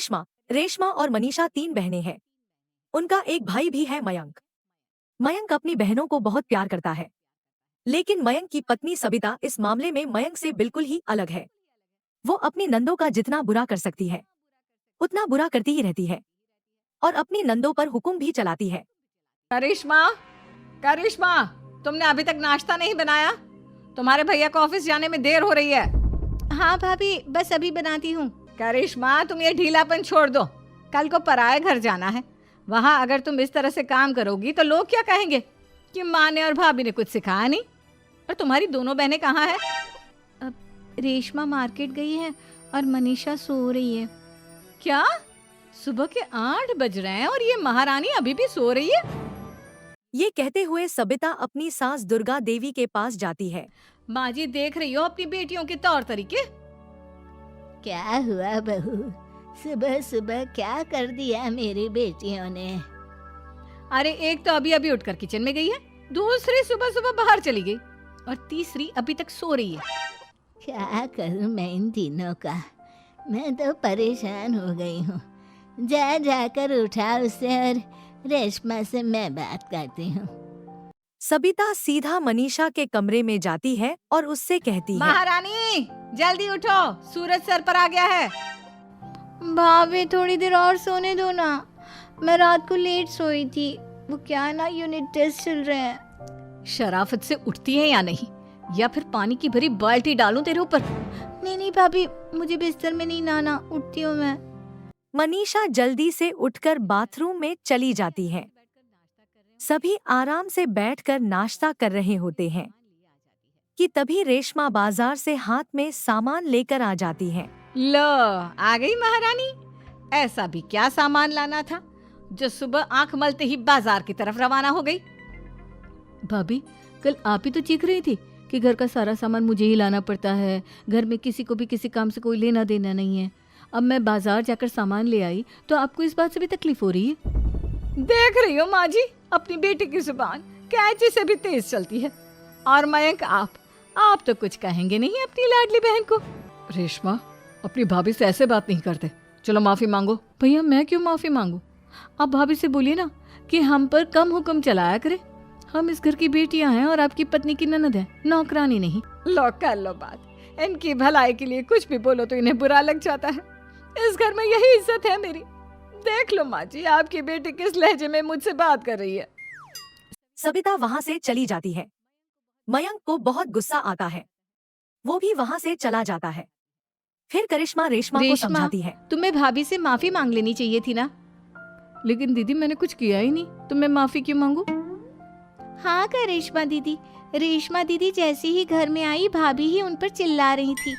करिश्मा, रेशमा और मनीषा 3 बहनें हैं। उनका एक भाई भी है, मयंक। मयंक अपनी बहनों को बहुत प्यार करता है, लेकिन मयंक की पत्नी सबिता इस मामले में मयंक से बिल्कुल ही अलग है। वो अपनी नंदों का जितना बुरा कर सकती है, उतना बुरा करती ही रहती है और अपनी नंदों पर हुक्म भी चलाती है। करिश्मा, करिश्मा, तुमने अभी तक नाश्ता नहीं बनाया? तुम्हारे भैया को ऑफिस जाने में देर हो रही है। हाँ भाभी, बस अभी बनाती हूँ। करिश्मा, तुम ये ढीलापन छोड़ दो। कल को पराए घर जाना है। वहाँ अगर तुम इस तरह से काम करोगी तो लोग क्या कहेंगे कि माँ ने और भाभी ने कुछ सिखाया नहीं। और तुम्हारी दोनों बहनें कहाँ हैं? अब रेशमा मार्केट गई है और मनीषा सो रही है। क्या? सुबह के 8 बज रहे हैं और ये महारानी अभी भी सो रही है? ये कहते हुए सबिता अपनी सास दुर्गा देवी के पास जाती है। माँ जी, देख रही हो अपनी बेटियों के तौर तरीके? क्या हुआ बहू, सुबह सुबह क्या कर दिया मेरी बेटियों ने? अरे एक तो अभी अभी उठकर किचन में गई है, दूसरी सुबह सुबह बाहर चली गई और तीसरी अभी तक सो रही है। क्या करूं मैं इन तीनों का, मैं तो परेशान हो गई हूँ। जा जाकर उठा उसे और रेशमा से मैं बात करती हूँ। सबिता सीधा मनीषा के कमरे में जाती है और उससे कहती है, महारानी जल्दी उठो, सूरज सर पर आ गया है। भाभी थोड़ी देर और सोने दो ना, मैं रात को लेट सोई थी। वो क्या है ना, यूनिट टेस्ट चल रहे हैं। शराफत से उठती है या नहीं, या फिर पानी की भरी बाल्टी डालूं तेरे ऊपर? नहीं नहीं भाभी, मुझे बिस्तर में नहीं लाना, उठती हूँ मैं। मनीषा जल्दी से उठकर बाथरूम में चली जाती है। सभी आराम से बैठकर नाश्ता कर रहे होते हैं कि तभी रेशमा बाजार से हाथ में सामान लेकर आ जाती है। लो, आ गई महारानी। ऐसा भी क्या सामान लाना था जो सुबह आंख मलते ही बाजार की तरफ रवाना हो गई? भाभी, कल आप ही तो चीख रही थी कि घर का सारा सामान मुझे ही लाना पड़ता है, घर में किसी को भी किसी काम से कोई लेना देना नहीं है। अब मैं बाजार जाकर सामान ले आई तो आपको इस बात से भी तकलीफ हो रही है? देख रही हो माँ जी, अपनी बेटी की जुबान कैंची से भी तेज चलती है। और मयंक, आप तो कुछ कहेंगे नहीं अपनी लाडली बहन को? रेशमा, अपनी भाभी से ऐसे बात नहीं करते। चलो माफी मांगो। भैया, मैं क्यों माफी मांगू? आप भाभी से बोलिए ना कि हम पर कम हुक्म चलाया करे। हम इस घर की बेटियां हैं और आपकी पत्नी की ननद है, नौकरानी नहीं। लो कर लो बात। इनकी भलाई के लिए कुछ भी बोलो तो इन्हें बुरा लग जाता है। इस घर में यही इज्जत है मेरी। देख लो माँ जी, आपकी बेटी किस लहजे में मुझसे बात कर रही है। सबिता वहाँ से चली जाती है। मयंक को बहुत गुस्सा आता है, वो भी वहाँ से चला जाता है। फिर करिश्मा रेशमा को समझाती है, तुम्हें भाभी से माफी मांग लेनी चाहिए थी ना। लेकिन दीदी, मैंने कुछ किया ही नहीं तो मैं माफी क्यों मांगू? हाँ करिश्मा दीदी, रेशमा दीदी जैसे ही घर में आई भाभी ही उन पर चिल्ला रही थी।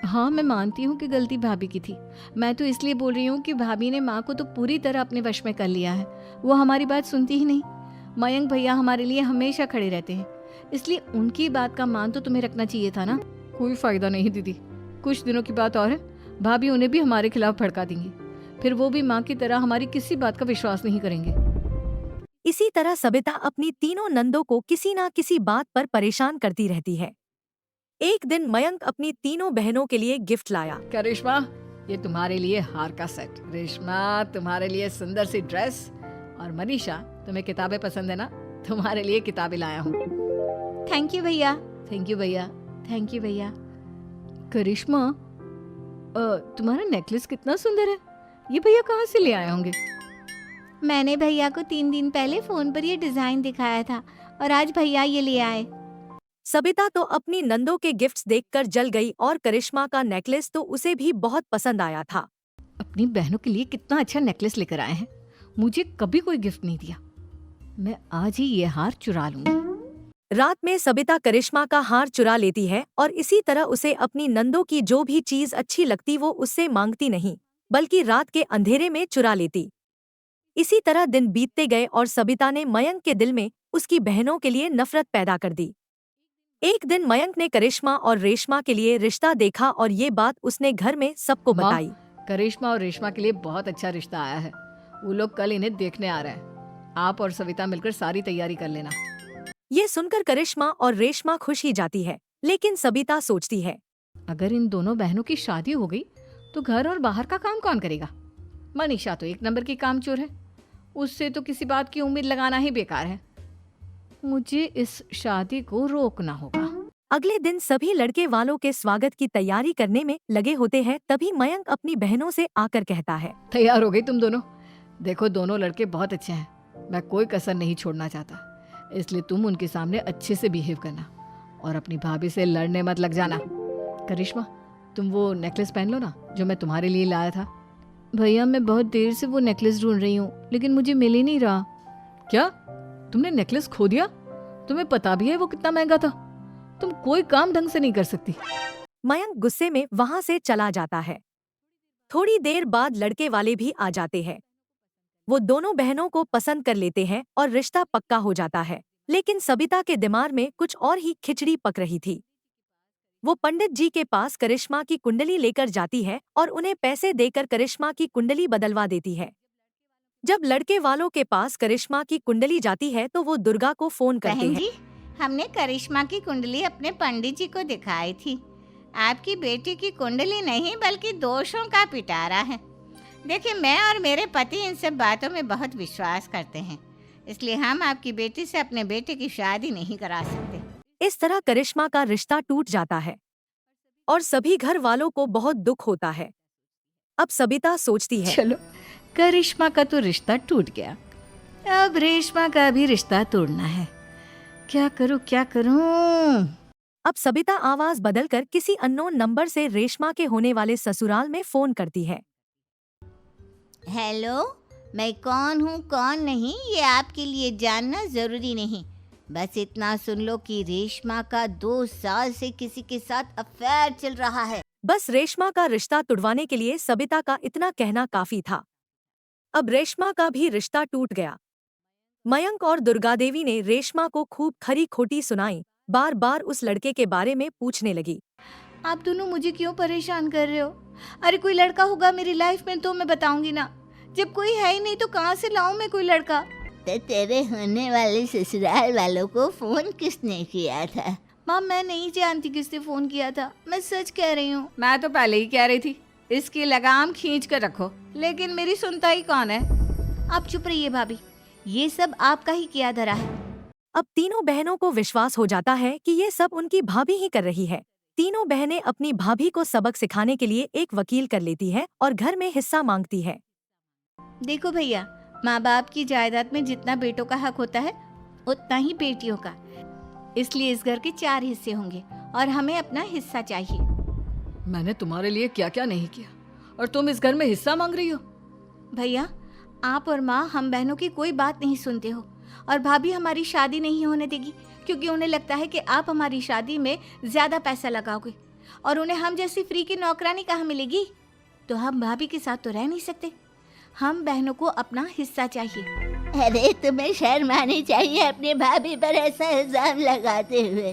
हाँ, मैं मानती हूँ कि गलती भाभी की थी। मैं तो इसलिए बोल रही हूँ कि भाभी ने माँ को तो पूरी तरह अपने वश में कर लिया है। वो हमारी बात सुनती ही नहीं। मयंक भैया हमारे लिए हमेशा खड़े रहते हैं, इसलिए उनकी बात का मान तो तुम्हें रखना चाहिए था ना। कोई फायदा नहीं दीदी, कुछ दिनों की बात और है, भाभी उन्हें भी हमारे खिलाफ भड़का देंगी। फिर वो भी माँ की तरह हमारी किसी बात का विश्वास नहीं करेंगे। इसी तरह सबिता अपनी तीनों नंदों को किसी ना किसी बात पर परेशान करती रहती है। एक दिन मयंक अपनी तीनों बहनों के लिए गिफ्ट लाया। करिश्मा, ये तुम्हारे लिए हार का सेट। रेशमा, तुम्हारे लिए सुंदर सी ड्रेस। और मनीषा, तुम्हें किताबें पसंद है ना, तुम्हारे लिए किताबें लाया हूँ। थैंक यू भैया। थैंक यू भैया। थैंक यू भैया। करिश्मा, तुम्हारा नेकलेस कितना सुंदर है। ये भैया कहाँ से ले आए होंगे? मैंने भैया को 3 दिन पहले फोन पर ये डिजाइन दिखाया था और आज भैया ये ले आए। सबिता तो अपनी नंदों के गिफ्ट्स देखकर जल गई और करिश्मा का नेकलेस तो उसे भी बहुत पसंद आया था। अपनी बहनों के लिए कितना अच्छा नेकलेस लेकर आए हैं, मुझे कभी कोई गिफ्ट नहीं दिया। मैं आज ही ये हार चुरा लूंगी। रात में सबिता करिश्मा का हार चुरा लेती है और इसी तरह उसे अपनी नंदों की जो भी चीज अच्छी लगती वो उससे मांगती नहीं, बल्कि रात के अंधेरे में चुरा लेती। इसी तरह दिन बीतते गए और सबिता ने मयंक के दिल में उसकी बहनों के लिए नफरत पैदा कर दी। एक दिन मयंक ने करिश्मा और रेशमा के लिए रिश्ता देखा और ये बात उसने घर में सबको बताई। करिश्मा और रेशमा के लिए बहुत अच्छा रिश्ता आया है। वो लोग कल इन्हें देखने आ रहे हैं। आप और सविता मिलकर सारी तैयारी कर लेना। ये सुनकर करिश्मा और रेशमा खुश ही जाती है, लेकिन सबिता सोचती है, अगर इन दोनों बहनों की शादी हो गई तो घर और बाहर का काम कौन करेगा? मनीषा तो एक नंबर की कामचोर है, उससे तो किसी बात की उम्मीद लगाना ही बेकार है। मुझे इस शादी को रोकना होगा। अगले दिन सभी लड़के वालों के स्वागत की तैयारी करने में लगे होते हैं। तभी मयंक अपनी बहनों से आकर कहता है, तैयार हो गई तुम दोनों? देखो दोनों लड़के बहुत अच्छे हैं, मैं कोई कसर नहीं छोड़ना चाहता, इसलिए तुम उनके सामने अच्छे से बिहेव करना और अपनी भाभी से लड़ने मत लग जाना। करिश्मा, तुम वो नेकलेस पहन लो ना जो मैं तुम्हारे लिए लाया था। भैया मैं बहुत देर से वो नेकलेस ढूंढ रही हूँ, लेकिन मुझे मिल ही नहीं रहा। क्या तुमने नेकलेस खो दिया? तुम्हें पता भी है वो कितना महंगा था? तुम कोई काम ढंग से नहीं कर सकती। मयंक गुस्से में वहां से चला जाता है। थोड़ी देर बाद लड़के वाले भी आ जाते हैं। वो दोनों बहनों को पसंद कर लेते हैं और रिश्ता पक्का हो जाता है। लेकिन सबिता के दिमाग में कुछ और ही खिचड़ी पक रही थी। वो पंडित जी के पास करिश्मा की कुंडली लेकर जाती है और उन्हें पैसे देकर करिश्मा की कुंडली बदलवा देती है। जब लड़के वालों के पास करिश्मा की कुंडली जाती है तो वो दुर्गा को फोन करते बहन हैं। जी, हमने करिश्मा की कुंडली अपने पंडित जी को दिखाई थी। आपकी बेटी की कुंडली नहीं बल्कि दोषों का पिटारा है। देखिए, मैं और मेरे पति इन सब बातों में बहुत विश्वास करते हैं, इसलिए हम आपकी बेटी से अपने बेटे की शादी नहीं करा सकते। इस तरह करिश्मा का रिश्ता टूट जाता है और सभी घर वालों को बहुत दुख होता है। अब सबिता सोचती है, चलो, करिश्मा का तो रिश्ता टूट गया, अब रेशमा का भी रिश्ता तोड़ना है। क्या करूं क्या करूं? अब सबिता आवाज बदलकर किसी अननोन नंबर से रेशमा के होने वाले ससुराल में फोन करती है। हेलो, मैं कौन हूँ कौन नहीं ये आपके लिए जानना जरूरी नहीं। बस इतना सुन लो कि रेशमा का 2 साल से किसी के साथ अफेयर चल रहा है। बस रेशमा का रिश्ता तुड़वाने के लिए सबिता का इतना कहना काफी था। अब रेशमा का भी रिश्ता टूट गया। मयंक और दुर्गादेवी ने रेशमा को खूब खरी खोटी सुनाई, बार बार उस लड़के के बारे में पूछने लगी। आप दोनों मुझे क्यों परेशान कर रहे हो? अरे कोई लड़का होगा मेरी लाइफ में तो मैं बताऊंगी ना, जब कोई है ही नहीं तो कहाँ से लाऊं मैं कोई लड़का? तो तेरे होने वाले ससुराल वालों को फोन किसने किया था? माँ मैं नहीं जानती किसने फोन किया था, मैं सच कह रही हूँ। मैं तो पहले ही कह रही थी इसकी लगाम खींच कर रखो, लेकिन मेरी सुनता ही कौन है। आप चुप रहिए भाभी, ये सब आपका ही किया धरा है। अब तीनों बहनों को विश्वास हो जाता है कि ये सब उनकी भाभी ही कर रही है। तीनों बहनें अपनी भाभी को सबक सिखाने के लिए एक वकील कर लेती है और घर में हिस्सा मांगती है। देखो भैया, माँ बाप की जायदाद में जितना बेटों का हक होता है उतना ही बेटियों का, इसलिए इस घर के 4 हिस्से होंगे और हमें अपना हिस्सा चाहिए। मैंने तुम्हारे लिए क्या क्या नहीं किया और तुम इस घर में हिस्सा मांग रही हो? भैया, आप और माँ हम बहनों की कोई बात नहीं सुनते हो और भाभी हमारी शादी नहीं होने देगी क्योंकि उन्हें लगता है कि आप हमारी शादी में ज्यादा पैसा लगाओगे और उन्हें हम जैसी फ्री की नौकरानी कहाँ मिलेगी। तो हम भाभी के साथ तो रह नहीं सकते, हम बहनों को अपना हिस्सा चाहिए। अरे तुम्हें शर्म आनी चाहिए अपने भाभी पर ऐसा इल्जाम लगाते हुए।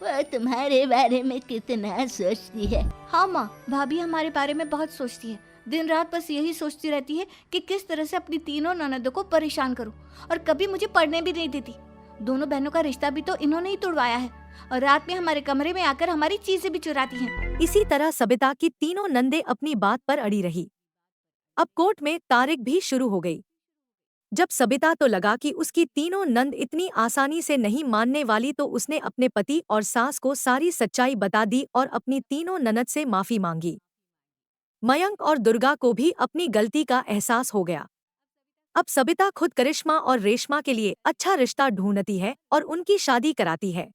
वो तुम्हारे बारे में कितना सोचती है। हाँ माँ, भाभी हमारे बारे में बहुत सोचती है, दिन रात बस यही सोचती रहती है कि किस तरह से अपनी तीनों ननदों को परेशान करूं और कभी मुझे पढ़ने भी नहीं देती। दोनों बहनों का रिश्ता भी तो इन्होंने ही तोड़वाया है और रात में हमारे कमरे में आकर हमारी चीजें भी चुराती हैं। इसी तरह सबिता की तीनों नंदे अपनी बात पर अड़ी रही। अब कोर्ट में तारीख भी शुरू हो गई। जब सबिता तो लगा कि उसकी तीनों नंद इतनी आसानी से नहीं मानने वाली, तो उसने अपने पति और सास को सारी सच्चाई बता दी और अपनी तीनों ननद से माफी मांगी। मयंक और दुर्गा को भी अपनी गलती का एहसास हो गया। अब सबिता खुद करिश्मा और रेशमा के लिए अच्छा रिश्ता ढूंढती है और उनकी शादी कराती है।